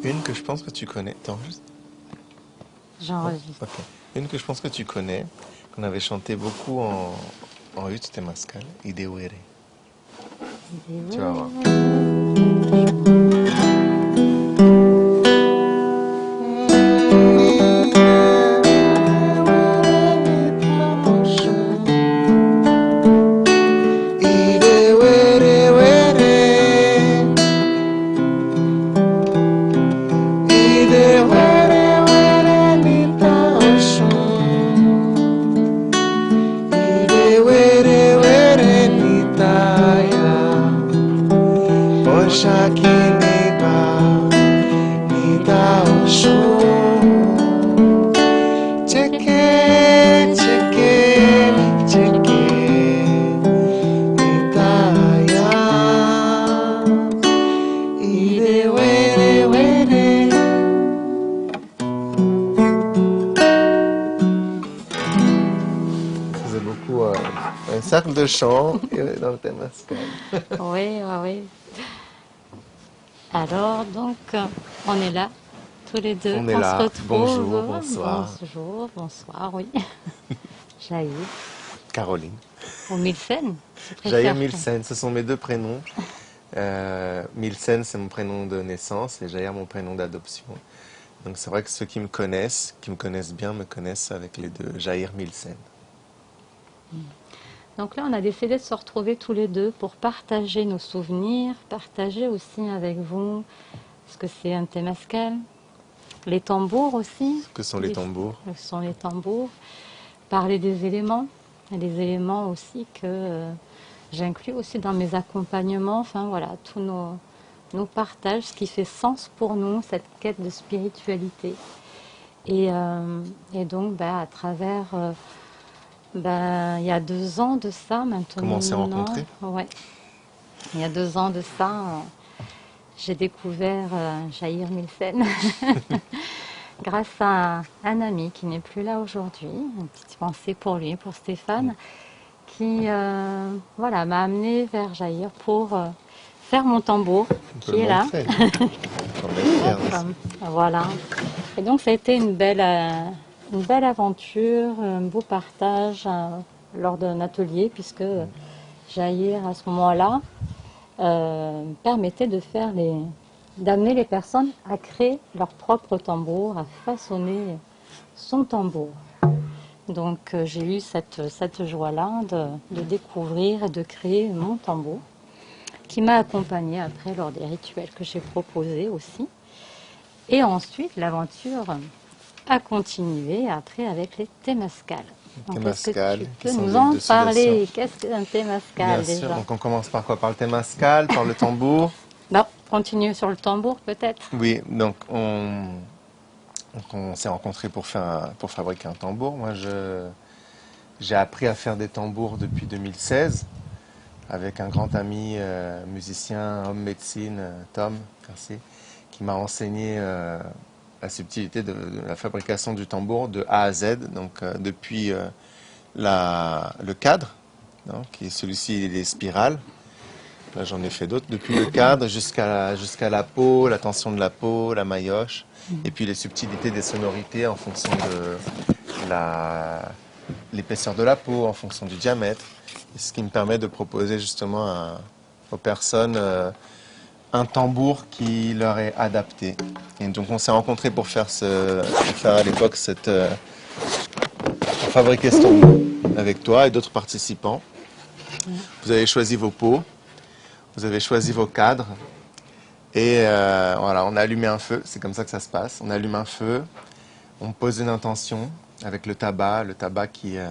Une que je pense que tu connais. T'enregistres? J'enregistre. Ok. Une que je pense que tu connais, qu'on avait chanté beaucoup en Hutte Temascal, Idewere. Tu vas voir. Faisait beaucoup un cercle de chant dans le Temascal. Oui, oui, oui. Alors, donc, on est là, tous les deux. On est se là. retrouve. Bonjour, bonsoir. Bonjour, bonsoir, oui. Jaïr. Caroline. Ou Milsen, tu Jaïr préfères. Milsen, ce sont mes deux prénoms. Milsen, c'est mon prénom de naissance et Jaïr, mon prénom d'adoption. Donc c'est vrai que ceux qui me connaissent bien, me connaissent avec les deux, Jaïr Milsen. Donc là, on a décidé de se retrouver tous les deux pour partager nos souvenirs, partager aussi avec vous ce que c'est un Temascal, les tambours aussi. Que sont les tambours? Ce sont les tambours. Parler des éléments, et des éléments aussi que j'inclus aussi dans mes accompagnements. Enfin voilà, tous nos partages, ce qui fait sens pour nous, cette quête de spiritualité. Et donc, à travers... il y a 2 ans de ça maintenant. Comment on s'est rencontrés? Ouais. Il y a 2 ans de ça, j'ai découvert Jaïr Milsen grâce à un ami qui n'est plus là aujourd'hui. Une petite pensée pour lui, pour Stéphane, qui m'a amené vers Jaïr pour faire mon tambour, On peut qui le est là. montrer. J'en ai fier aussi. Voilà. Et donc ça a été une belle aventure, un beau partage lors d'un atelier, puisque Jaïr, à ce moment-là, permettait d'amener les personnes à créer leur propre tambour, à façonner son tambour. Donc j'ai eu cette joie-là de découvrir et de créer mon tambour, qui m'a accompagnée après lors des rituels que j'ai proposés aussi. Et ensuite, l'aventure a continué après avec les Temascal. Temascal, Est-ce que qui tu sont peux nous l'huile en de parler? sudation. Qu'est-ce qu'un Temascal Bien déjà? sûr, donc on commence par quoi? Par le Temascal, par le tambour? Continue sur le tambour peut-être. Oui, donc on s'est rencontrés pour fabriquer un tambour. Moi, j'ai appris à faire des tambours depuis 2016 avec un grand ami musicien, homme médecine, Tom Carcier, qui m'a enseigné la subtilité de la fabrication du tambour de A à Z, donc depuis le cadre, hein, qui est celui-ci, il est spiral. Là, j'en ai fait d'autres, depuis le cadre jusqu'à la peau, la tension de la peau, la maillotche, et puis les subtilités des sonorités en fonction de l'épaisseur de la peau, en fonction du diamètre. Et ce qui me permet de proposer justement aux personnes un tambour qui leur est adapté. Et donc on s'est rencontrés pour faire à l'époque pour fabriquer ce tambour avec toi et d'autres participants. Vous avez choisi vos peaux, vous avez choisi vos cadres. Et voilà, on a allumé un feu, c'est comme ça que ça se passe. On allume un feu, on pose une intention avec le tabac qui est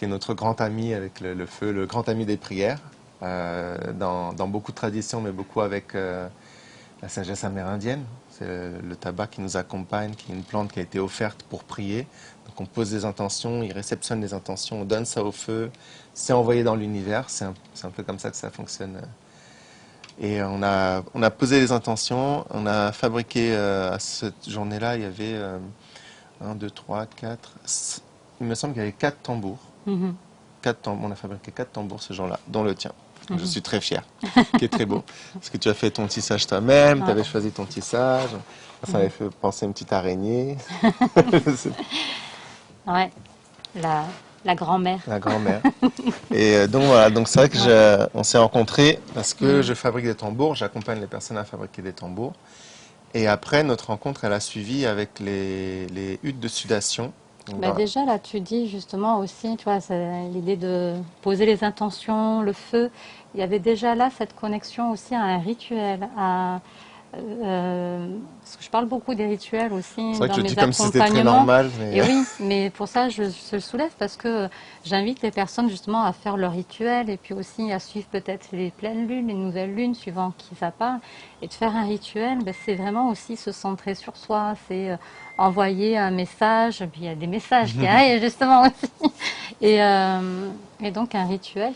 notre grand ami avec le feu, le grand ami des prières, dans beaucoup de traditions, mais beaucoup avec la sagesse amérindienne. C'est le tabac qui nous accompagne, qui est une plante qui a été offerte pour prier. Donc on pose des intentions, il réceptionne les intentions, on donne ça au feu, c'est envoyé dans l'univers, c'est un peu comme ça que ça fonctionne. Et on a posé les intentions, on a fabriqué à cette journée-là, il y avait 1, 2, 3, 4, il me semble qu'il y avait 4 tambours. 4 tambours. On a fabriqué 4 tambours ce jour-là, dont le tien. Donc, je suis très fier, qui est très beau. Parce que tu as fait ton tissage toi-même, tu avais choisi ton tissage. Ça m'avait fait penser à une petite araignée. Ouais, la, la grand-mère. La grand-mère. Et donc voilà, donc c'est vrai que on s'est rencontrés parce que je fabrique des tambours, j'accompagne les personnes à fabriquer des tambours. Et après, notre rencontre, elle a suivi avec les huttes de sudation. Donc, Bah déjà, là, tu dis justement aussi, tu vois, c'est l'idée de poser les intentions, le feu. Il y avait déjà là cette connexion aussi à un rituel, parce que je parle beaucoup des rituels aussi c'est vrai que dans je dis mes comme si c'était très accompagnements. normal, Et mais oui, mais pour ça, je le soulève parce que j'invite les personnes justement à faire leur rituel et puis aussi à suivre peut-être les pleines lunes, les nouvelles lunes, suivant qui ça parle. Et de faire un rituel, ben, c'est vraiment aussi se centrer sur soi, c'est envoyer un message, puis il y a des messages qui arrivent justement aussi. Et, euh, et donc un rituel,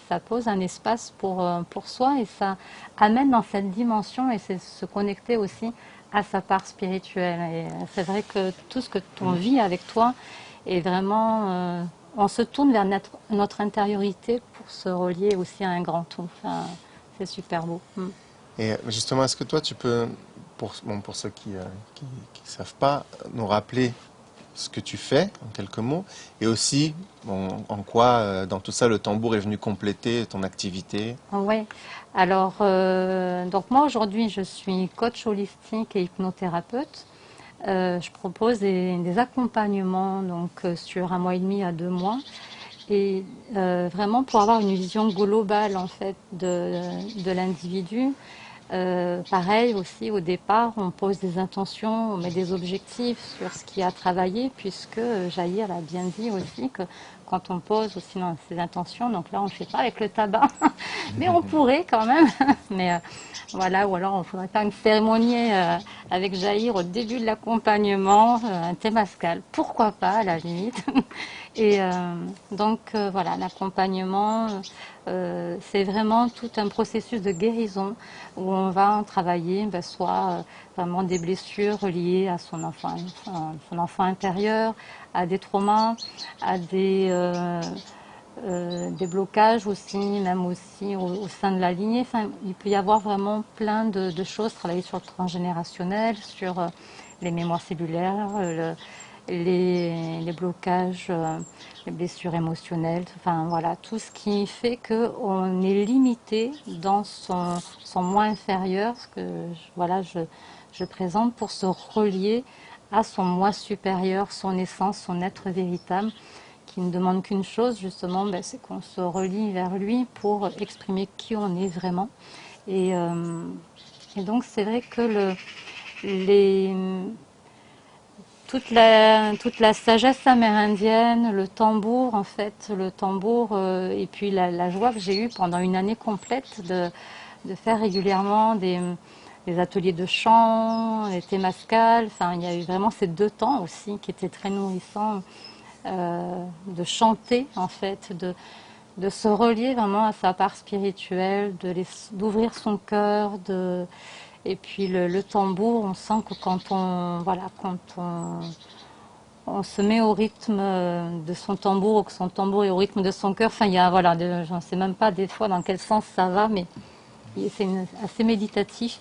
ça pose un espace pour soi et ça amène dans cette dimension et c'est se connecter aussi à sa part spirituelle. Et c'est vrai que tout ce que on vit avec toi est vraiment... on se tourne vers notre intériorité pour se relier aussi à un grand tout. Enfin, c'est super beau. et justement, est-ce que toi, tu peux, pour ceux qui savent pas, nous rappeler ce que tu fais en quelques mots et aussi en quoi, dans tout ça, le tambour est venu compléter ton activité. Oui. Alors, donc moi aujourd'hui, je suis coach holistique et hypnothérapeute. Je propose des accompagnements donc sur 1 mois et demi à 2 mois et vraiment pour avoir une vision globale en fait de l'individu. Pareil aussi au départ, on pose des intentions, on met des objectifs sur ce qui a travaillé puisque Jair a bien dit aussi que quand on pose aussi dans ses intentions, donc là on ne fait pas avec le tabac, mais on pourrait quand même. Mais voilà, ou alors on faudrait faire une cérémonie avec Jair au début de l'accompagnement, un témascal, pourquoi pas à la limite. Et donc voilà, l'accompagnement, c'est vraiment tout un processus de guérison où on va travailler soit vraiment des blessures liées à son enfant intérieur, à des traumas, à des blocages aussi, même aussi au sein de la lignée. Enfin, il peut y avoir vraiment plein de choses, travailler sur le transgénérationnel, sur les mémoires cellulaires, les blocages, les blessures émotionnelles, enfin voilà, tout ce qui fait qu'on est limité dans son moi inférieur, ce que voilà, je présente pour se relier à son moi supérieur, son essence, son être véritable, qui ne demande qu'une chose justement, ben, c'est qu'on se relie vers lui pour exprimer qui on est vraiment. Et, euh, et donc c'est vrai que les, toute la sagesse amérindienne, le tambour en fait, le tambour et puis la joie que j'ai eue pendant une année complète de faire régulièrement des ateliers de chant, des témascales. Enfin, il y a eu vraiment ces 2 temps aussi qui étaient très nourrissants de chanter en fait, de se relier vraiment à sa part spirituelle, d'ouvrir son cœur, et puis le tambour, on sent que quand on se met au rythme de son tambour ou que son tambour est au rythme de son cœur, enfin il y a voilà, je ne sais même pas des fois dans quel sens ça va, mais c'est assez méditatif,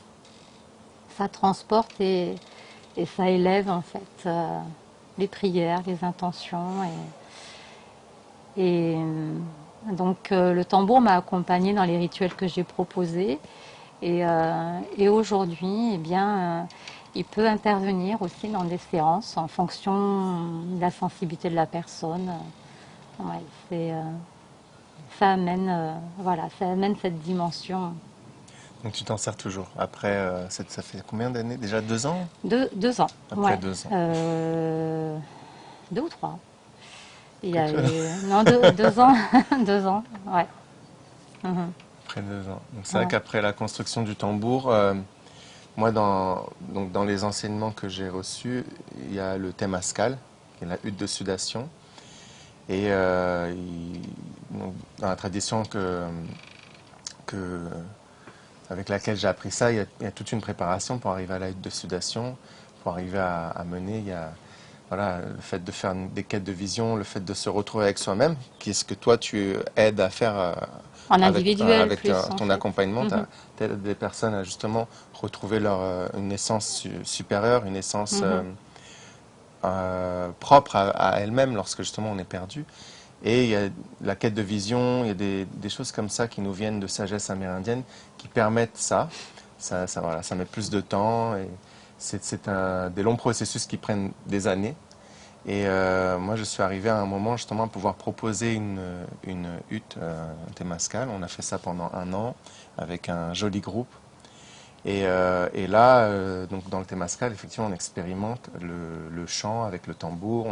ça transporte et ça élève en fait les prières, les intentions et donc le tambour m'a accompagnée dans les rituels que j'ai proposés. Et aujourd'hui, eh bien, il peut intervenir aussi dans des séances en fonction de la sensibilité de la personne. Ouais, ça amène, voilà, ça amène cette dimension. Donc tu t'en sers toujours. Après, ça fait combien d'années? Déjà 2 ans? 2 ans, Après ouais. 2 ans. 2 ou 3. Il y a Quelque chose. non, 2 ans, 2 ans, ouais. Mhm. Après 2 ans. Donc c'est vrai Ouais. qu'après la construction du tambour, moi donc dans les enseignements que j'ai reçus, il y a le Temascal, qui est la hutte de sudation. Et donc, dans la tradition que, avec laquelle j'ai appris ça, il y a toute une préparation pour arriver à la hutte de sudation, pour arriver à mener. voilà, le fait de faire des quêtes de vision, le fait de se retrouver avec soi-même, qu'est-ce que toi tu aides à faire En individuel avec plus, en ton fait. accompagnement, Mhm. tu aides des personnes à justement retrouver leur, une essence supérieure, une essence Mhm. propre à elles-mêmes lorsque justement on est perdu. Et il y a la quête de vision, il y a des choses comme ça qui nous viennent de sagesse amérindienne qui permettent ça. Voilà, ça met plus de temps et c'est des longs processus qui prennent des années. Et moi, je suis arrivé à un moment justement à pouvoir proposer une hutte, un Temazcal. On a fait ça pendant 1 an avec un joli groupe. Et là, donc dans le Temazcal, effectivement, on expérimente le chant avec le tambour.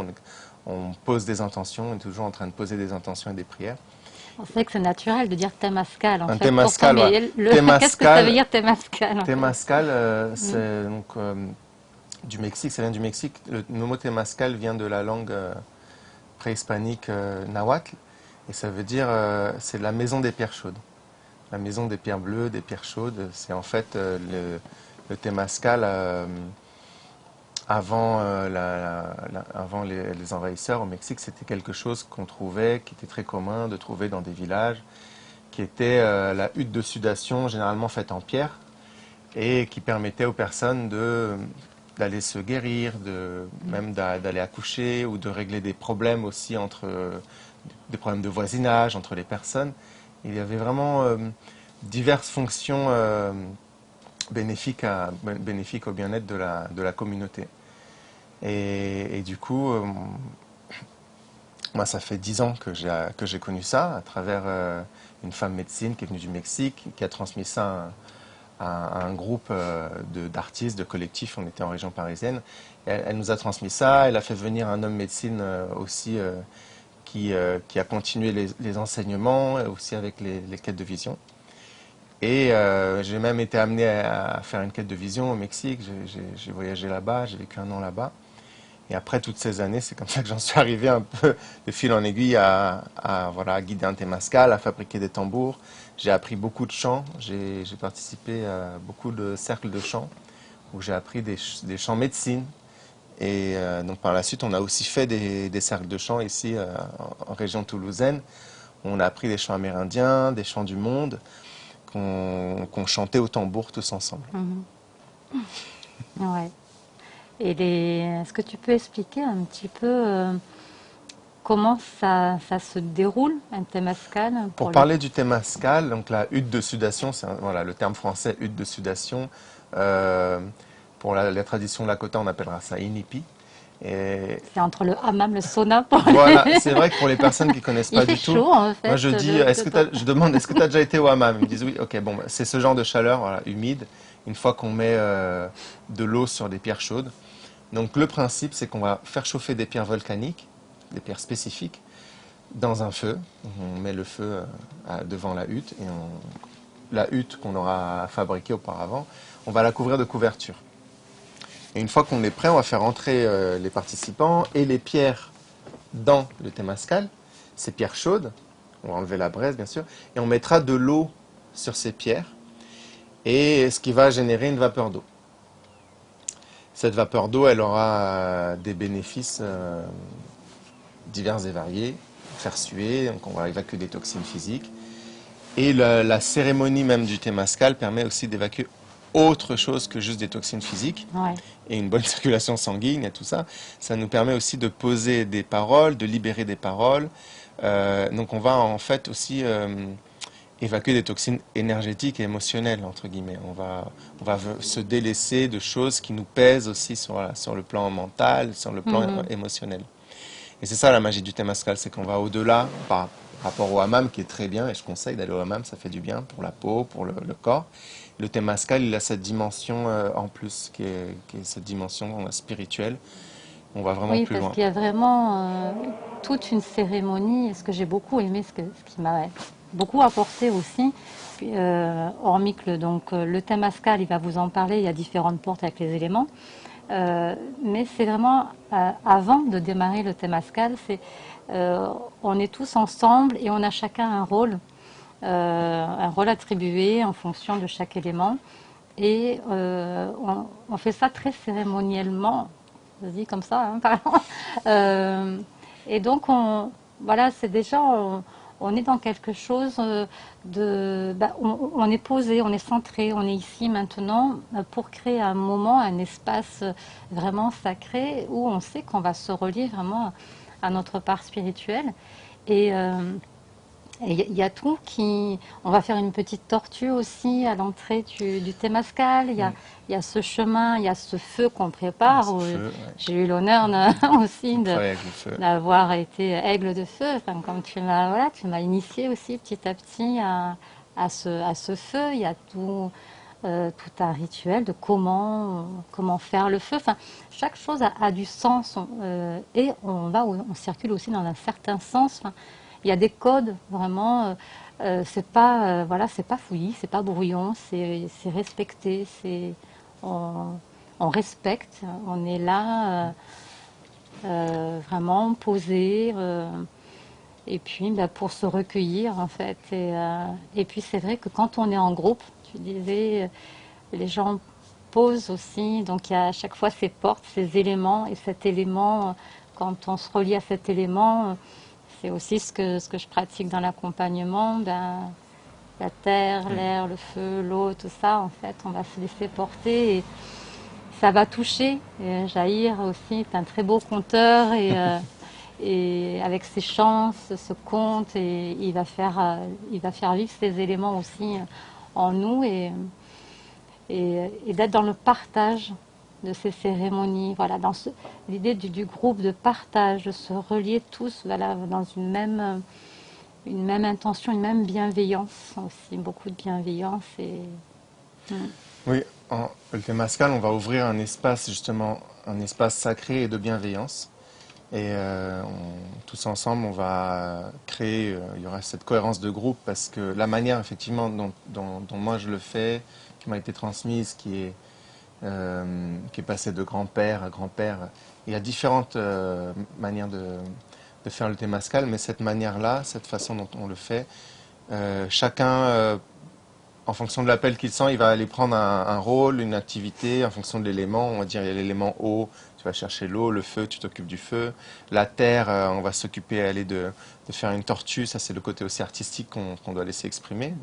On pose des intentions. On est toujours en train de poser des intentions et des prières. On sait que c'est naturel de dire Temazcal, en Un fait. Pourtant, Temazcal, ouais. mais qu'est-ce que ça veut Temazcal, dire Temazcal, en fait? Temazcal, Mm. c'est donc du Mexique. Ça vient du Mexique. Le mot Temazcal vient de la langue préhispanique nahuatl. Et ça veut dire, c'est la maison des pierres chaudes. La maison des pierres bleues, des pierres chaudes. C'est en fait le Temazcal avant, avant les envahisseurs au Mexique. C'était quelque chose qu'on trouvait, qui était très commun de trouver dans des villages, qui était la hutte de sudation généralement faite en pierre et qui permettait aux personnes d'aller se guérir, même d'aller accoucher ou de régler des problèmes aussi des problèmes de voisinage entre les personnes. Il y avait vraiment diverses fonctions bénéfiques au bien-être de la communauté. Et du coup, moi, ça fait 10 ans que j'ai connu ça à travers une femme médecine qui est venue du Mexique, qui a transmis ça à un groupe d'artistes, de collectifs. On était en région parisienne. Elle nous a transmis ça. Elle a fait venir un homme médecine aussi qui a continué les enseignements, aussi avec les quêtes de vision. Et j'ai même été amené à faire une quête de vision au Mexique. J'ai voyagé là-bas, j'ai vécu 1 an là-bas. Et après toutes ces années, c'est comme ça que j'en suis arrivé un peu de fil en aiguille voilà, à guider un Temazcal, à fabriquer des tambours. J'ai appris beaucoup de chants. J'ai participé à beaucoup de cercles de chants où j'ai appris des chants médecine. Et donc par la suite, on a aussi fait des cercles de chants ici en région toulousaine. On a appris des chants amérindiens, des chants du monde qu'on chantait au tambour tous ensemble. Mhm. Ouais. Est-ce que tu peux expliquer un petit peu comment ça se déroule, un Temazcal Pour parler du Temazcal, donc la hutte de sudation, voilà, le terme français hutte de sudation. Euh, pour la tradition Lakota, on appellera ça inipi. Et C'est entre le hammam, le sauna pour voilà, c'est vrai que pour les personnes qui connaissent Il pas fait du tout, chaud, en moi fait. je dis, je demande, est-ce que tu as déjà été au hammam? Ils me disent oui, ok, bon, bah, c'est ce genre de chaleur, voilà, humide, une fois qu'on met de l'eau sur des pierres chaudes. Donc le principe, c'est qu'on va faire chauffer des pierres volcaniques, des pierres spécifiques, dans un feu. On met le feu devant la hutte et la hutte qu'on aura fabriquée auparavant, on va la couvrir de couverture. Et une fois qu'on est prêt, on va faire entrer les participants et les pierres dans le Temazcal, ces pierres chaudes. On va enlever la braise, bien sûr, et on mettra de l'eau sur ces pierres, et ce qui va générer une vapeur d'eau. Cette vapeur d'eau, elle aura des bénéfices divers et variés, faire suer, donc on va évacuer des toxines physiques. Et la cérémonie même du Temazcal permet aussi d'évacuer autre chose que juste des toxines physiques Ouais. et une bonne circulation sanguine et tout ça. Ça nous permet aussi de poser des paroles, de libérer des paroles. Donc on va en fait aussi évacuer des toxines énergétiques et émotionnelles, entre guillemets. On va se délaisser de choses qui nous pèsent aussi sur le plan mental, sur le plan Mhm. émotionnel. Et c'est ça la magie du Temazcal, c'est qu'on va au-delà par rapport au hammam qui est très bien, et je conseille d'aller au hammam, ça fait du bien pour la peau, pour le corps. Le Temazcal, il a cette dimension en plus, qui est cette dimension spirituelle. On va vraiment Oui, plus parce loin. qu'il y a vraiment toute une cérémonie. Et ce que j'ai beaucoup aimé, ce qui m'a beaucoup apporté aussi, hormis que le Temazcal, il va vous en parler, il y a différentes portes avec les éléments. Mais c'est vraiment, avant de démarrer le Temazcal, on est tous ensemble et on a chacun un rôle attribué en fonction de chaque élément. Et on fait ça très cérémoniellement. dit comme ça, hein, pardon. Et donc, voilà, c'est déjà, on est dans quelque chose on est posé, on est centré, on est ici maintenant pour créer un moment, un espace vraiment sacré où on sait qu'on va se relier vraiment à notre part spirituelle. Et il y a tout qui... On va faire une petite tortue aussi à l'entrée du Témascal. Il y a ce chemin, il y a ce feu qu'on prépare. J'ai eu l'honneur aussi d'avoir été aigle de feu. Enfin, comme tu m'as initié aussi petit à petit à ce feu. Il y a tout un rituel de comment faire le feu. Enfin, chaque chose a du sens et on circule aussi dans un certain sens. Enfin, il y a des codes vraiment. C'est pas c'est pas fouillis, c'est pas brouillon, c'est respecté. On respecte. On est là vraiment posé. Et puis pour se recueillir en fait. Et puis c'est vrai que quand on est en groupe, tu disais, les gens posent aussi. Donc il y a à chaque fois ces portes, ces éléments. Et cet élément, quand on se relie à cet élément, c'est aussi ce que je pratique dans l'accompagnement. La terre, l'air, le feu, l'eau, tout ça, en fait, on va se laisser porter. Et ça va toucher. Et Jair aussi est un très beau conteur. Et avec ses chants, ce conte, et il va faire vivre ces éléments aussi en nous et d'être dans le partage de ces cérémonies, voilà, dans l'idée du groupe de partage, de se relier tous voilà, dans une même intention, une même bienveillance aussi, beaucoup de bienveillance. Oui, le Témascal, on va ouvrir un espace justement, un espace sacré et de bienveillance. Et tous ensemble, on va créer, il y aura cette cohérence de groupe parce que la manière effectivement dont moi je le fais, qui m'a été transmise, qui est passée de grand-père à grand-père, il y a différentes manières de faire le Témascal, mais cette manière-là, cette façon dont on le fait, chacun, en fonction de l'appel qu'il sent, il va aller prendre un rôle, une activité, en fonction de l'élément. On va dire, il y a l'élément eau, tu vas chercher l'eau, le feu, tu t'occupes du feu. La terre, on va s'occuper de faire une tortue, ça c'est le côté aussi artistique qu'on doit laisser exprimer.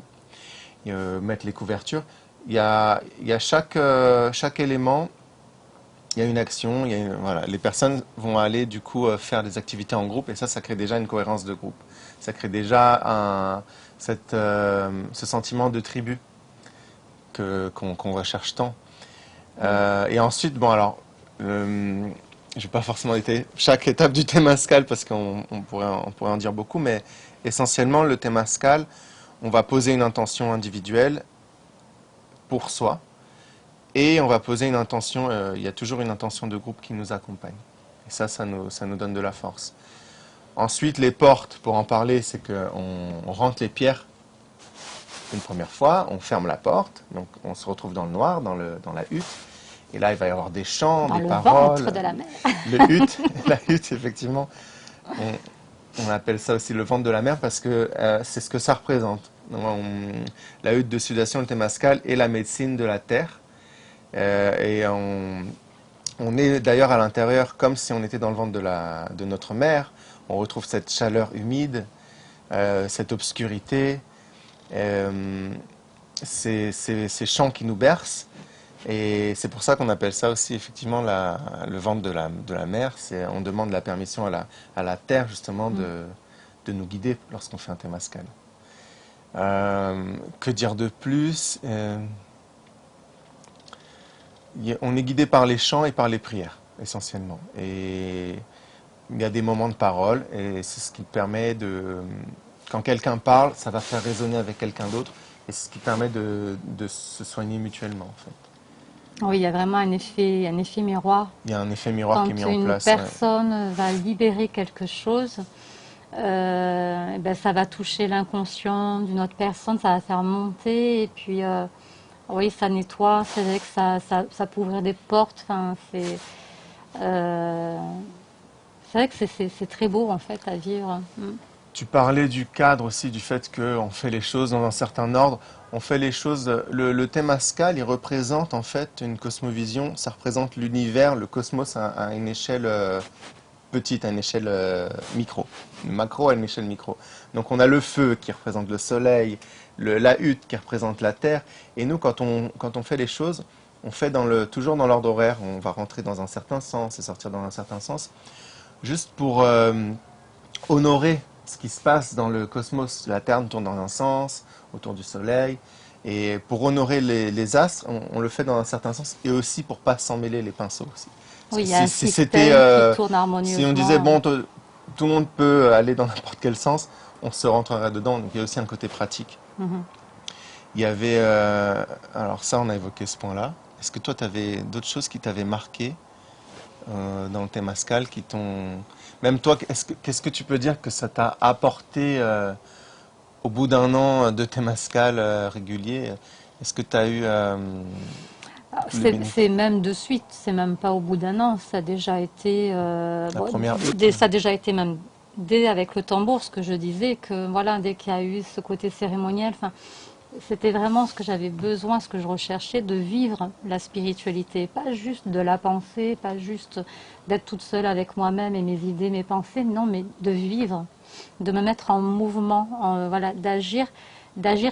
Et, mettre les couvertures. Il y a chaque élément, il y a une action, voilà. Les personnes vont aller du coup faire des activités en groupe et ça crée déjà une cohérence de groupe. Ça crée déjà ce sentiment de tribu qu'on recherche tant. Et ensuite, bon alors, je ne vais pas forcément détailler chaque étape du Témascal parce qu'on pourrait en dire beaucoup, mais essentiellement le Témascal, on va poser une intention individuelle pour soi et on va poser une intention, il y a toujours une intention de groupe qui nous accompagne. Et ça nous donne de la force. Ensuite, les portes, pour en parler, c'est qu'on rentre les pierres une première fois, on ferme la porte, donc on se retrouve dans le noir, dans la hutte, et là il va y avoir des chants, des paroles. Ventre de la mer. La hutte, effectivement. On appelle ça aussi le ventre de la mer parce que c'est ce que ça représente. La hutte de sudation, le Témascal, est la médecine de la terre. Et on est d'ailleurs à l'intérieur comme si on était dans le ventre de notre mère. On retrouve cette chaleur humide, cette obscurité, ces chants qui nous bercent. Et c'est pour ça qu'on appelle ça aussi effectivement le ventre de la mer. On demande la permission à la terre justement de nous guider lorsqu'on fait un Témascal. Que dire de plus? On est guidé par les chants et par les prières, essentiellement. Et il y a des moments de parole, et c'est ce qui permet quand quelqu'un parle, ça va faire résonner avec quelqu'un d'autre, et c'est ce qui permet de se soigner mutuellement, en fait. Oui, il y a vraiment un effet miroir. Il y a un effet miroir qui est mis en place. Quand une personne va libérer quelque chose, ça va toucher l'inconscient d'une autre personne, ça va faire monter, et puis... oui, ça nettoie, c'est vrai que ça peut ouvrir des portes. Enfin, c'est vrai que c'est très beau en fait à vivre. Tu parlais du cadre aussi, du fait qu'on fait les choses dans un certain ordre. on fait les choses. Le Temazcal, il représente en fait une cosmovision. Ça représente l'univers, le cosmos à une échelle petite, à une échelle micro. Le macro à une échelle micro. Donc on a le feu qui représente le soleil, la hutte qui représente la terre. Et nous, quand on fait les choses, on fait toujours dans l'ordre horaire. On va rentrer dans un certain sens et sortir dans un certain sens. Juste pour honorer ce qui se passe dans le cosmos. La Terre tourne dans un sens, autour du Soleil. Et pour honorer les astres, on le fait dans un certain sens. Et aussi pour pas s'en mêler les pinceaux aussi. Oui, il y a un Si système qui tourne harmonieusement. si on disait, bon, tout le monde peut aller dans n'importe quel sens, on se rentrerait dedans. Donc il y a aussi un côté pratique. Mhm. Il y avait... alors ça, on a évoqué ce point-là. Est-ce que toi, tu avais d'autres choses qui t'avaient marqué dans le Temazcal qui t'ont... Même toi, qu'est-ce que tu peux dire que ça t'a apporté au bout d'un an de Temazcal régulier? Est-ce que tu as eu... C'est même de suite, c'est même pas au bout d'un an, ça a déjà été... ça a déjà été même dès avec le tambour, ce que je disais, que voilà, dès qu'il y a eu ce côté cérémoniel, c'était vraiment ce que j'avais besoin, ce que je recherchais, de vivre la spiritualité. Pas juste de la penser, pas juste d'être toute seule avec moi-même et mes idées, mes pensées, non, mais de vivre, de me mettre en mouvement, voilà, d'agir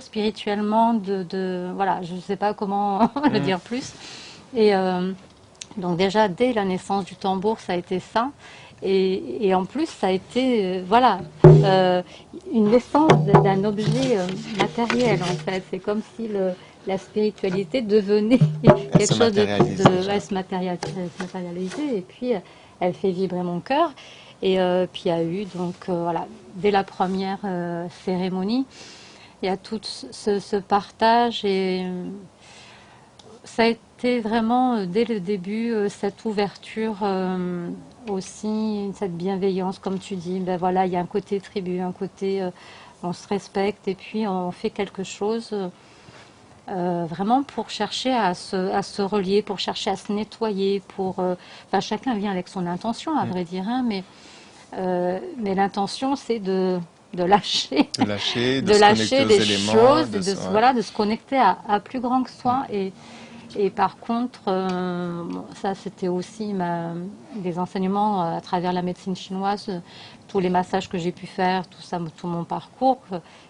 spirituellement, voilà, je ne sais pas comment le dire plus. Et donc déjà, dès la naissance du tambour, ça a été ça. Et en plus, ça a été une naissance d'un objet matériel, en fait. C'est comme si la spiritualité devenait quelque chose se matérialiser. Et puis, elle fait vibrer mon cœur. Et puis, il y a eu, donc, voilà, dès la première cérémonie, il y a tout ce partage et ça a été vraiment dès le début cette ouverture aussi, cette bienveillance comme tu dis. Ben voilà, il y a un côté tribu, un côté on se respecte et puis on fait quelque chose vraiment pour chercher à se relier, pour chercher à se nettoyer, enfin chacun vient avec son intention à vrai dire, hein, mais l'intention c'est de lâcher, de lâcher des éléments, choses, voilà, de se connecter à plus grand que soi. Et par contre, ça c'était aussi des enseignements à travers la médecine chinoise, tous les massages que j'ai pu faire, tout ça, tout mon parcours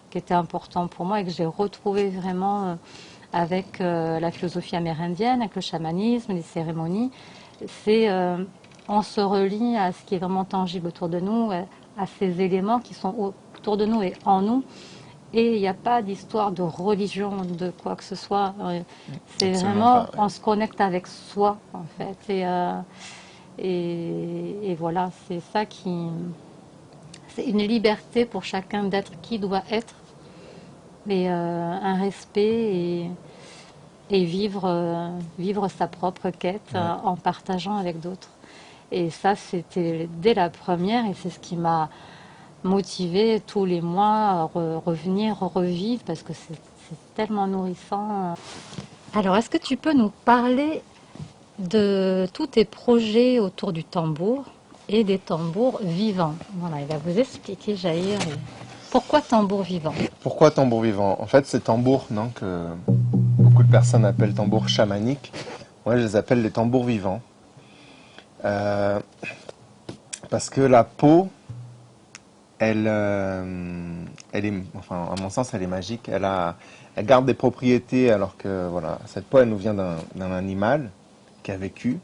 qui était important pour moi et que j'ai retrouvé vraiment avec la philosophie amérindienne, avec le chamanisme, les cérémonies. C'est on se relie à ce qui est vraiment tangible autour de nous, à ces éléments qui sont autour de nous et en nous. Et il n'y a pas d'histoire de religion, de quoi que ce soit. C'est vraiment, on se connecte avec soi, en fait. Et voilà, c'est ça qui... C'est une liberté pour chacun d'être qui doit être. Et un respect et vivre sa propre quête en partageant avec d'autres. Et ça, c'était dès la première, et c'est ce qui m'a motivée tous les mois à revenir, revivre, parce que c'est tellement nourrissant. Alors, est-ce que tu peux nous parler de tous tes projets autour du tambour et des tambours vivants? Voilà, il va vous expliquer, Jair, pourquoi tambour vivant? Pourquoi tambour vivant? En fait, ces tambours que beaucoup de personnes appellent tambours chamaniques, moi je les appelle les tambours vivants. Parce que la peau, elle est, enfin, à mon sens, elle est magique. Elle garde des propriétés, alors que voilà, cette peau, elle nous vient d'un animal qui a vécu.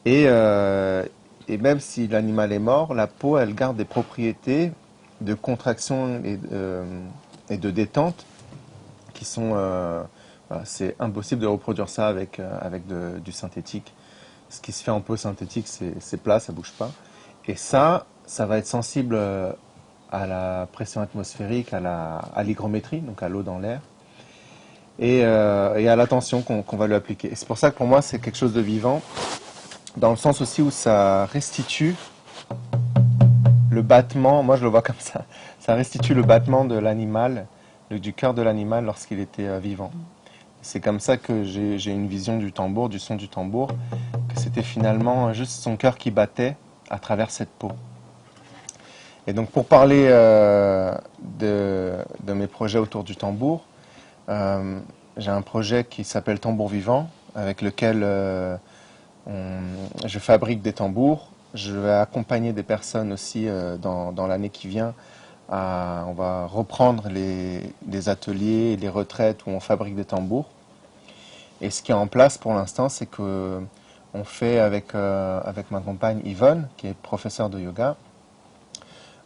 Et même si l'animal est mort, la peau, elle garde des propriétés de contraction et de détente qui sont... voilà, c'est impossible de reproduire ça avec du synthétique. Ce qui se fait en peau synthétique, c'est plat, ça bouge pas. Et ça va être sensible à la pression atmosphérique, à l'hygrométrie, donc à l'eau dans l'air, et à la tension qu'on va lui appliquer. Et c'est pour ça que pour moi, c'est quelque chose de vivant, dans le sens aussi où ça restitue le battement, moi je le vois comme ça restitue le battement de l'animal, du cœur de l'animal lorsqu'il était vivant. C'est comme ça que j'ai une vision du tambour, du son du tambour, que c'était finalement juste son cœur qui battait à travers cette peau. Et donc pour parler de mes projets autour du tambour, J'ai un projet qui s'appelle Tambour Vivant, avec lequel je fabrique des tambours. Je vais accompagner des personnes aussi dans l'année qui vient. On va reprendre les ateliers et les retraites où on fabrique des tambours. Et ce qui est en place pour l'instant, c'est que on fait avec ma compagne Yvonne, qui est professeure de yoga,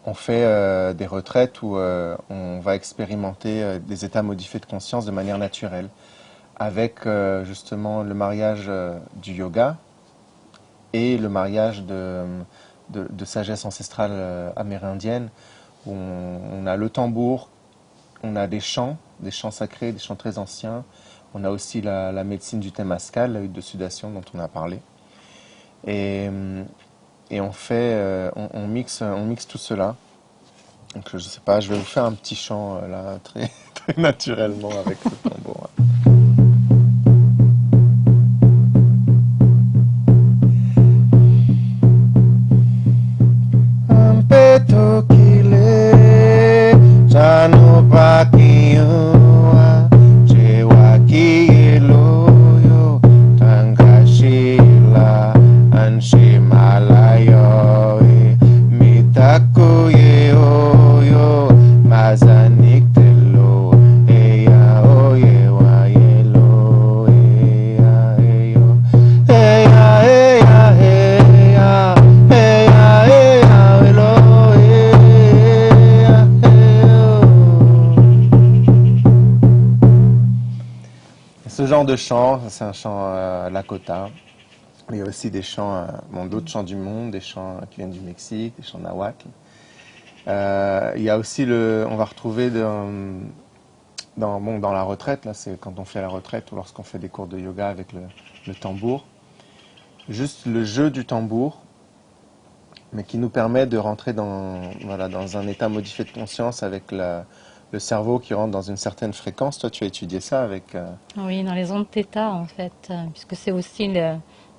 on fait des retraites où on va expérimenter des états modifiés de conscience de manière naturelle, avec justement le mariage du yoga et le mariage de sagesse ancestrale amérindienne, où on a le tambour, on a des chants sacrés, des chants très anciens. On a aussi la médecine du Temazcal, la hutte de sudation dont on a parlé. Et on fait, on mixe tout cela. Donc je sais pas, je vais vous faire un petit chant là, très, très naturellement avec le tambour. Ce genre de chant, c'est un chant Lakota, mais il y a aussi des chants, d'autres chants du monde, des chants qui viennent du Mexique, des chants nahuatl. Il y a aussi on va retrouver dans la retraite, là c'est quand on fait la retraite ou lorsqu'on fait des cours de yoga avec le tambour, juste le jeu du tambour, mais qui nous permet de rentrer dans un état modifié de conscience avec le cerveau qui rentre dans une certaine fréquence. Toi, tu as étudié ça avec... Oui, dans les ondes θ en fait, puisque c'est aussi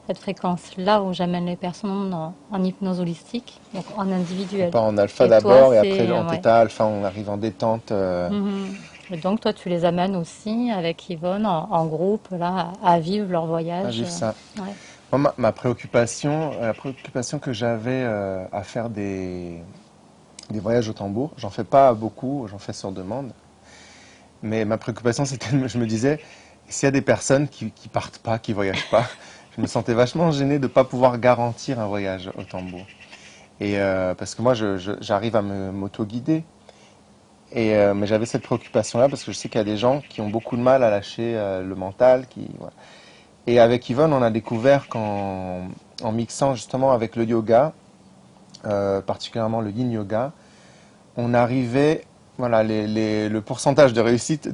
cette fréquence-là où j'amène les personnes en hypnose holistique, donc en individuel. On part en alpha Et d'abord toi, et après c'est- en ouais. θ, alpha, on arrive en détente. Mhm. Et donc toi, tu les amènes aussi avec Yvonne en groupe là à vivre leur À voyage. vivre ça. Ouais. Moi, ma préoccupation, la préoccupation que j'avais à faire des voyages au tambour, j'en fais pas beaucoup, j'en fais sur demande. Mais ma préoccupation, c'était, je me disais, s'il y a des personnes qui partent pas, qui voyagent pas, je me sentais vachement gêné de ne pas pouvoir garantir un voyage au tambour. Et parce que moi, j'arrive à m'auto-guider. Mais j'avais cette préoccupation-là parce que je sais qu'il y a des gens qui ont beaucoup de mal à lâcher le mental. Voilà. Et avec Yvonne, on a découvert en mixant justement avec le yoga, particulièrement le yin yoga, on arrivait, voilà, le pourcentage de réussite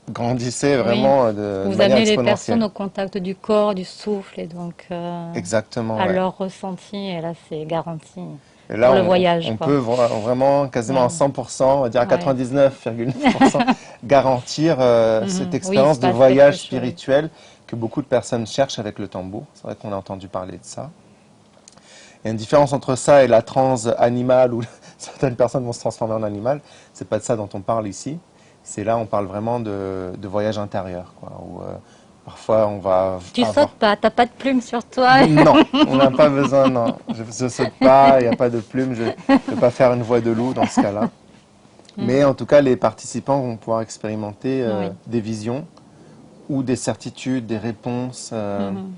grandissait Oui. vraiment de Vous manière amenez les personnes exponentielle. au contact du corps, du souffle et donc Exactement, à ouais. leur ressenti et là c'est garanti Et pour là, le voyage on quoi. peut vraiment quasiment à Ouais. 100%, on va dire à Ouais. 99,9%, garantir cette Mhm. Oui, il se expérience de passe quelque voyage chose. spirituel que beaucoup de personnes cherchent avec le tambour. C'est vrai qu'on a entendu parler de ça. Il y a une différence entre ça et la transe animale où certaines personnes vont se transformer en animal. C'est pas de ça dont on parle ici. C'est là, on parle vraiment de voyage intérieur, quoi, où parfois on va Tu avoir... sautes pas, t'as pas de plumes sur toi. Non, on n'a pas besoin, non. Je ne saute pas, il n'y a pas de plume, je ne vais pas faire une voix de loup dans ce cas-là. Mais en tout cas, les participants vont pouvoir expérimenter Oui. des visions ou des certitudes, des réponses. Mhm.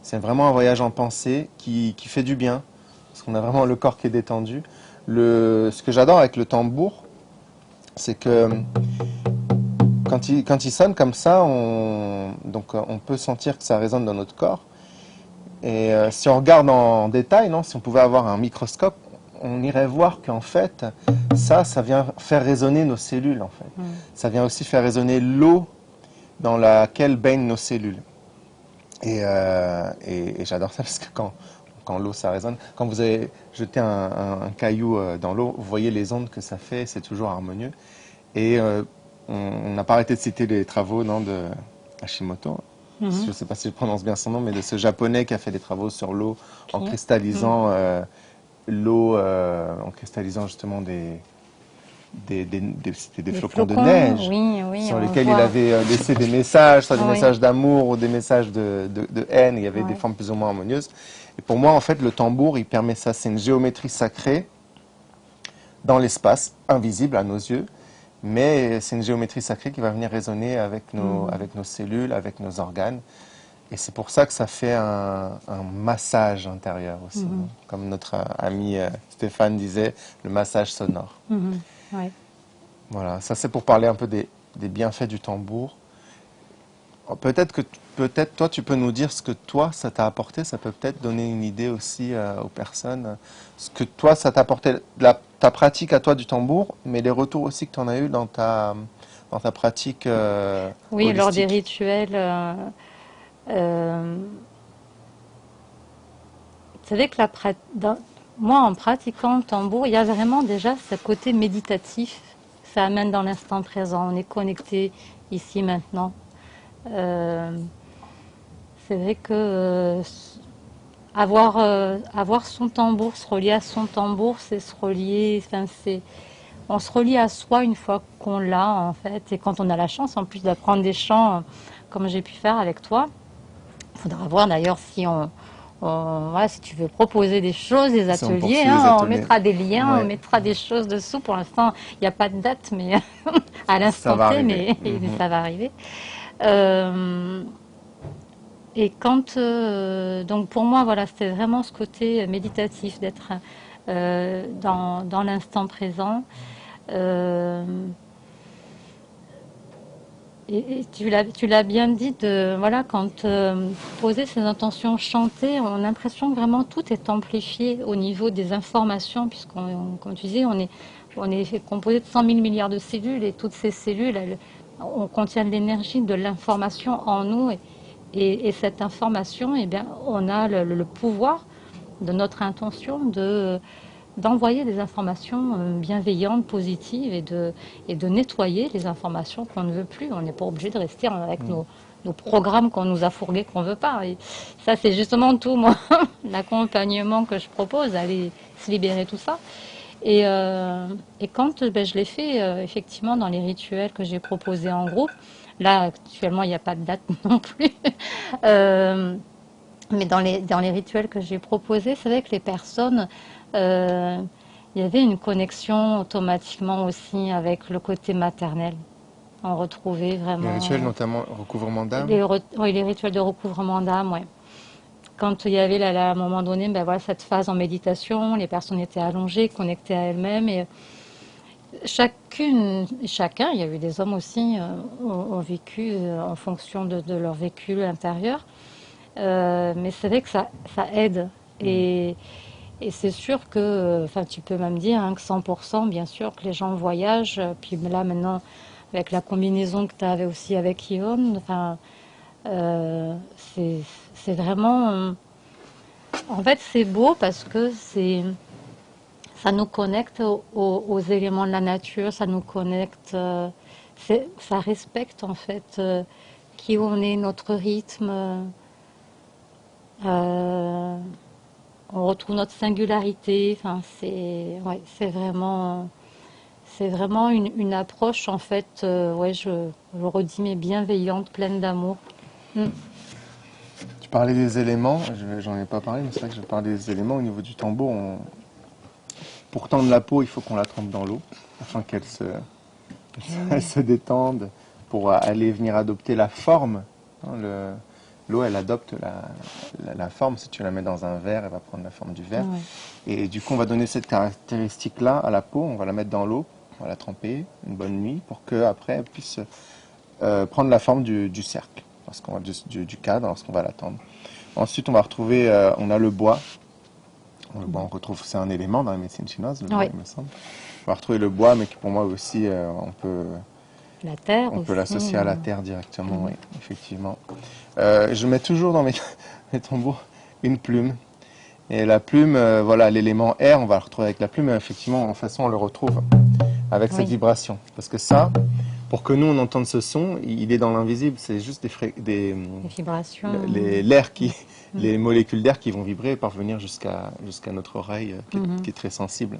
C'est vraiment un voyage en pensée qui fait du bien, parce qu'on a vraiment le corps qui est détendu. Ce que j'adore avec le tambour, c'est que quand il sonne comme ça, on peut sentir que ça résonne dans notre corps. Et si on regarde en détail, non, si on pouvait avoir un microscope, on irait voir qu'en fait, ça vient faire résonner nos cellules, en fait. Ça vient aussi faire résonner l'eau dans laquelle baignent nos cellules. Et j'adore ça parce que quand l'eau, ça résonne, quand vous avez jeté un caillou dans l'eau, vous voyez les ondes que ça fait, c'est toujours harmonieux. Et on n'a pas arrêté de citer les travaux de Hashimoto. Je ne sais pas si je prononce bien son nom, mais de ce japonais qui a fait des travaux sur l'eau en cristallisant l'eau, en cristallisant justement c'était des flocons de neige, oui, oui, sur on lesquels il voit. avait laissé des messages, soit des Oui. messages d'amour ou des messages de haine. Il y avait des Ouais. formes plus ou moins harmonieuses. Et pour moi, en fait, le tambour, il permet ça. C'est une géométrie sacrée dans l'espace, invisible à nos yeux, mais c'est une géométrie sacrée qui va venir résonner avec nos cellules, avec nos organes. Et c'est pour ça que ça fait un massage intérieur aussi. Comme notre ami Stéphane disait, le massage sonore. Ouais. Voilà, ça c'est pour parler un peu des bienfaits du tambour. Peut-être toi tu peux nous dire ce que toi ça t'a apporté, ça peut peut-être donner une idée aussi aux personnes, ce que toi ça t'a apporté, ta pratique à toi du tambour, mais les retours aussi que tu en as eu dans ta pratique Oui, lors des holistique. rituels, euh, vous savez que moi, en pratiquant le tambour, il y a vraiment déjà ce côté méditatif. Ça amène dans l'instant présent. On est connecté ici, maintenant. Euh, c'est vrai que avoir son tambour, se relier à son tambour, c'est se relier. Enfin, on se relie à soi une fois qu'on l'a, en fait. Et quand on a la chance, en plus, d'apprendre des chants, comme j'ai pu faire avec toi, il faudra voir d'ailleurs si voilà, si tu veux proposer des choses, des Si on ateliers, poursuit les on ateliers, mettra des liens, on ouais, mettra des choses dessous. Pour l'instant, il n'y a pas de date, mais à ça l'instant va T, arriver. mais ça va arriver. Euh, et donc pour moi, voilà, c'était vraiment ce côté méditatif, d'être dans l'instant présent. Euh, et tu l'as bien dit, voilà, quand poser ses intentions chantées, on a l'impression que vraiment tout est amplifié au niveau des informations, comme tu disais, on est composé de 100 000 milliards de cellules, et toutes ces cellules, on contient de l'énergie, de l'information en nous, et cette information, eh bien, on a le pouvoir de notre intention d'envoyer des informations bienveillantes, positives, et de nettoyer les informations qu'on ne veut plus. On n'est pas obligé de rester avec nos programmes qu'on nous a fourgués, qu'on ne veut pas. Et ça, c'est justement tout, moi, l'accompagnement que je propose, aller se libérer tout ça. Et quand je l'ai fait, effectivement, dans les rituels que j'ai proposés en groupe, là, actuellement, il n'y a pas de date non plus. Euh, mais dans les rituels que j'ai proposés, c'est vrai que les personnes, euh, il y avait une connexion automatiquement aussi avec le côté maternel. On retrouvait Les rituels, vraiment notamment recouvrement d'âme. oui, les rituels de recouvrement d'âme. Ouais. Quand il y avait à un moment donné, ben voilà, cette phase en méditation, les personnes étaient allongées, connectées à elles-mêmes, et chacun, il y a eu des hommes aussi, ont vécu en fonction de leur vécu intérieur. Mais c'est vrai que ça aide. Et c'est sûr que, enfin, tu peux même dire que 100%, bien sûr, que les gens voyagent. Puis là, maintenant, avec la combinaison que tu avais aussi avec Yvonne, enfin, c'est vraiment. En fait, c'est beau parce que ça nous connecte aux éléments de la nature, ça nous connecte, ça respecte en fait qui on est, notre rythme. Euh, on retrouve notre singularité. Enfin, c'est vraiment une approche en fait. Ouais, je redis, mais bienveillante, pleine d'amour. Mm. Tu parlais des éléments, j'en ai pas parlé, mais c'est vrai que je parlais des éléments au niveau du tambour. Pour tendre la peau, il faut qu'on la trempe dans l'eau afin elle se détende pour aller venir adopter la forme. Hein, l'eau, elle adopte la forme. Si tu la mets dans un verre, elle va prendre la forme du verre. Ouais. Et du coup, on va donner cette caractéristique-là à la peau. On va la mettre dans l'eau, on va la tremper une bonne nuit pour qu'après, elle puisse prendre la forme du cercle, du cadre, lorsqu'on va l'attendre. Ensuite, on va retrouver, on a le bois. Le bois, on retrouve, c'est un élément dans la médecine chinoise, le bois, Oui. il me semble. On va retrouver le bois, mais qui pour moi aussi, La terre on peut aussi. l'associer à la terre directement, oui, effectivement. Je mets toujours dans mes tambours une plume. Et la plume, voilà, l'élément air, on va le retrouver avec la plume, mais effectivement, en façon, on le retrouve avec cette Oui. vibration. Parce que ça, pour que nous, on entende ce son, il est dans l'invisible, c'est juste Les vibrations. les molécules d'air qui vont vibrer et parvenir jusqu'à notre oreille, qui est très sensible.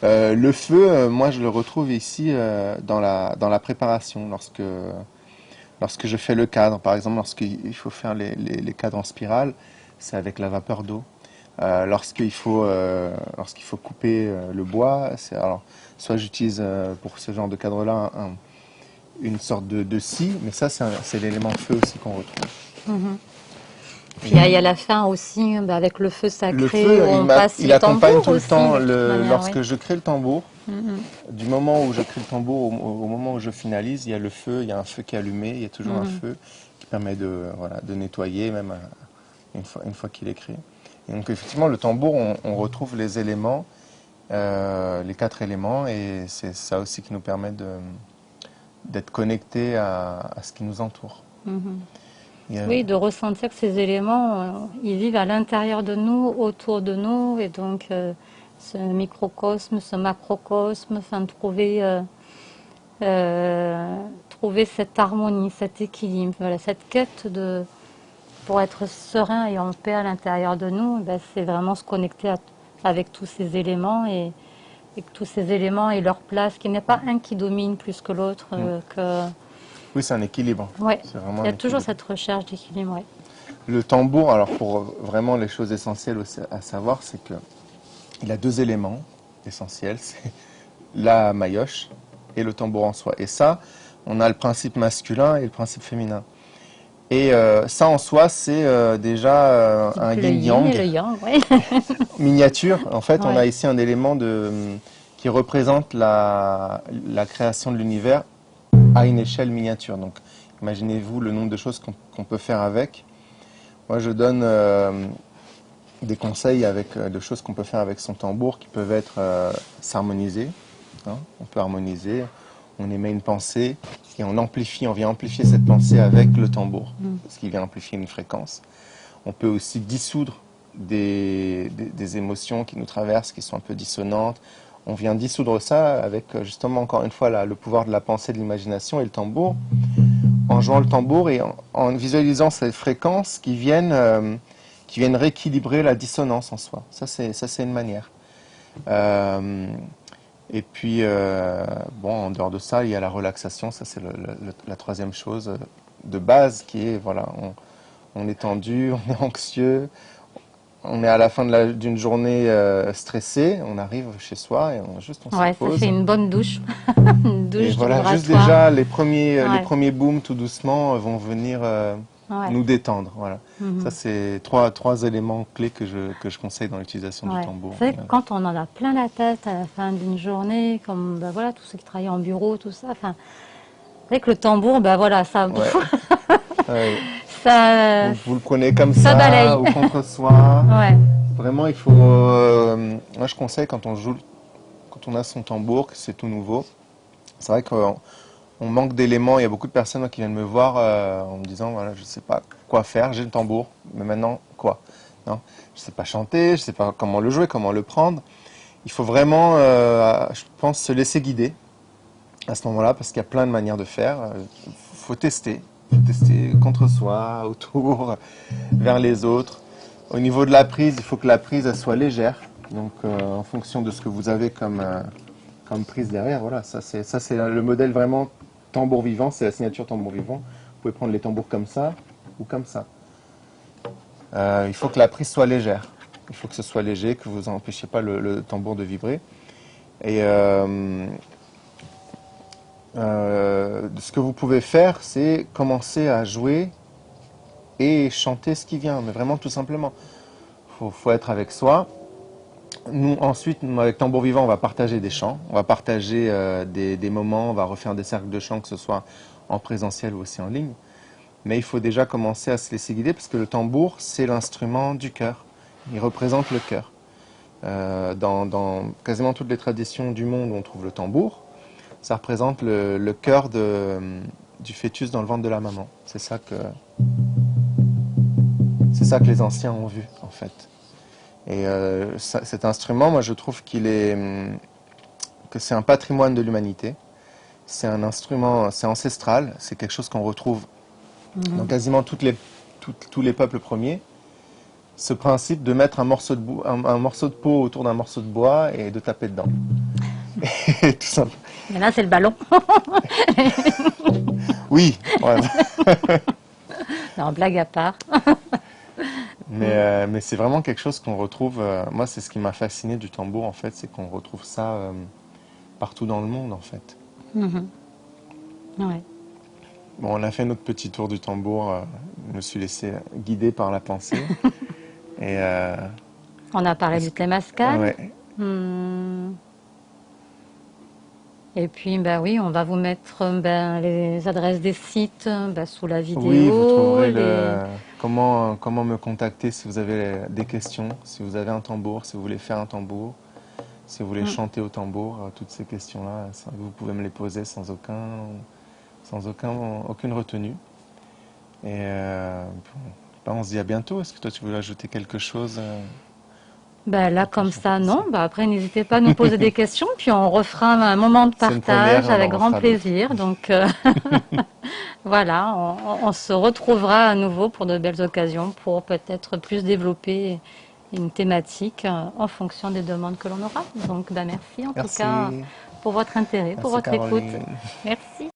Le feu, moi je le retrouve ici dans la préparation, lorsque je fais le cadre. Par exemple, lorsqu'il faut faire les cadres en spirale, c'est avec la vapeur d'eau. Lorsqu'il faut couper le bois, alors soit j'utilise pour ce genre de cadre-là une sorte de scie, mais ça c'est l'élément feu aussi qu'on retrouve. Mhm. Puis il y a la fin aussi, avec le feu Le sacré, feu, où on il passe les accompagne tambours tout le aussi, temps. de toute manière, Lorsque oui. je crée le tambour, Mhm. du moment où je crée le tambour au moment où je finalise, il y a le feu, il y a un feu qui est allumé, il y a toujours un Mhm. feu qui permet de nettoyer même une fois qu'il est créé. Et donc effectivement, le tambour, on retrouve les éléments, les 4 éléments, et c'est ça aussi qui nous permet d'être connectés à ce qui nous entoure. Mhm. Il y a- Oui, de ressentir que ces éléments, ils vivent à l'intérieur de nous, autour de nous, et donc ce microcosme, ce macrocosme, enfin trouver cette harmonie, cet équilibre, voilà, cette quête pour être serein et en paix à l'intérieur de nous, c'est vraiment se connecter avec tous ces éléments et que tous ces éléments aient leur place, qu'il n'y ait pas un qui domine plus que l'autre, Oui, c'est un équilibre. ouais, C'est vraiment il y un a toujours équilibre. cette recherche d'équilibre. Ouais. Le tambour, alors pour vraiment les choses essentielles à savoir, c'est que il a 2 éléments essentiels, c'est la maillotche et le tambour en soi. Et ça, on a le principe masculin et le principe féminin. Et ça en soi, c'est déjà un Le yin et le yin-yang yang, ouais. miniature. En fait, on Ouais. a ici un élément qui représente la création de l'univers à une échelle miniature. Donc, imaginez-vous le nombre de choses qu'on peut faire avec. Moi, je donne des conseils de choses qu'on peut faire avec son tambour qui peuvent être s'harmoniser. Hein. On peut harmoniser, on émet une pensée et on vient amplifier cette pensée avec le tambour, parce qu'il vient amplifier une fréquence. On peut aussi dissoudre des émotions qui nous traversent, qui sont un peu dissonantes. On vient dissoudre ça avec justement encore une fois le pouvoir de la pensée, de l'imagination et le tambour, en jouant le tambour et en visualisant ces fréquences qui viennent rééquilibrer la dissonance en soi. Ça c'est une manière. Euh, et puis, en dehors de ça, il y a la relaxation. Ça, c'est la troisième chose de base qui est, voilà, on est tendu, on est anxieux, on est à la fin d'une journée stressée, on arrive chez soi et on se Ouais, ça pose. fait une bonne douche. Une Et douche voilà, juste vibratoire. déjà, les Ouais. premiers booms, tout doucement, vont venir Ouais. nous détendre. Voilà. Mhm. Ça, c'est trois éléments clés que je conseille dans l'utilisation du Ouais. tambour. C'est vrai que quand on en a plein la tête à la fin d'une journée, comme voilà, tous ceux qui travaillent en bureau, tout ça, enfin, c'est vrai que le tambour, voilà, ça, Ouais. Ouais. ça, Vous le prenez comme ça ça, balaye. ou contre soi. Ouais. Vraiment, il faut. Moi, je conseille quand on a son tambour, que c'est tout nouveau. C'est vrai qu'on manque d'éléments. Il y a beaucoup de personnes qui viennent me voir en me disant, voilà, je ne sais pas quoi faire, j'ai le tambour, mais maintenant quoi? Non, je ne sais pas chanter, je ne sais pas comment le jouer, comment le prendre. Il faut vraiment, je pense, se laisser guider à ce moment-là, parce qu'il y a plein de manières de faire. Il faut tester. Tester contre soi, autour, vers les autres. Au niveau de la prise, il faut que la prise elle soit légère. Donc, en fonction de ce que vous avez comme prise derrière, voilà, ça c'est le modèle vraiment tambour vivant, c'est la signature tambour vivant. Vous pouvez prendre les tambours comme ça ou comme ça. Il faut que la prise soit légère. Il faut que ce soit léger, que vous n'empêchiez pas le tambour de vibrer. Et ce que vous pouvez faire, c'est commencer à jouer et chanter ce qui vient, mais vraiment tout simplement. Faut être avec soi. Nous, ensuite, avec Tambour Vivant, on va partager des chants, on va partager des moments, on va refaire des cercles de chants, que ce soit en présentiel ou aussi en ligne. Mais il faut déjà commencer à se laisser guider, parce que le tambour, c'est l'instrument du cœur. Il représente le cœur. Dans quasiment toutes les traditions du monde où on trouve le tambour, ça représente le cœur du fœtus dans le ventre de la maman. C'est ça que les anciens ont vu, en fait. Et cet instrument, moi, je trouve que c'est un patrimoine de l'humanité. C'est un instrument, c'est ancestral, c'est quelque chose qu'on retrouve dans quasiment tous les peuples premiers. Ce principe de mettre un morceau de peau autour d'un morceau de bois et de taper dedans. Tout simplement. Mais là, c'est le ballon. Oui, ouais. Non, blague à part. Mais c'est vraiment quelque chose qu'on retrouve. Moi, c'est ce qui m'a fasciné du tambour, en fait, c'est qu'on retrouve ça partout dans le monde, en fait. Mhm. Ouais. Bon, on a fait notre petit tour du tambour. Je me suis laissé guider par la pensée. Et On a parlé du Témascal. ouais. Hmm. Et puis, ben oui, on va vous mettre ben, les adresses des sites ben, sous la Oui, vous vidéo. trouverez comment me contacter si vous avez des questions, si vous avez un tambour, si vous voulez faire un tambour, si vous voulez Hmm. chanter au tambour, toutes ces questions-là, vous pouvez me les poser aucune retenue. Et bon, on se dit à bientôt. Est-ce que toi tu veux ajouter quelque chose Ben là, la comme prochaine fois ça, qu'on non. sera. Ben après, n'hésitez pas à nous poser des questions, puis on refera un moment de C'est une première partage et on en avec grand refera d'autres. plaisir. Donc voilà, on se retrouvera à nouveau pour de belles occasions, pour peut-être plus développer une thématique en fonction des demandes que l'on aura. Donc ben merci en tout cas Merci. pour votre intérêt, pour Merci votre écoute. Caroline. Merci.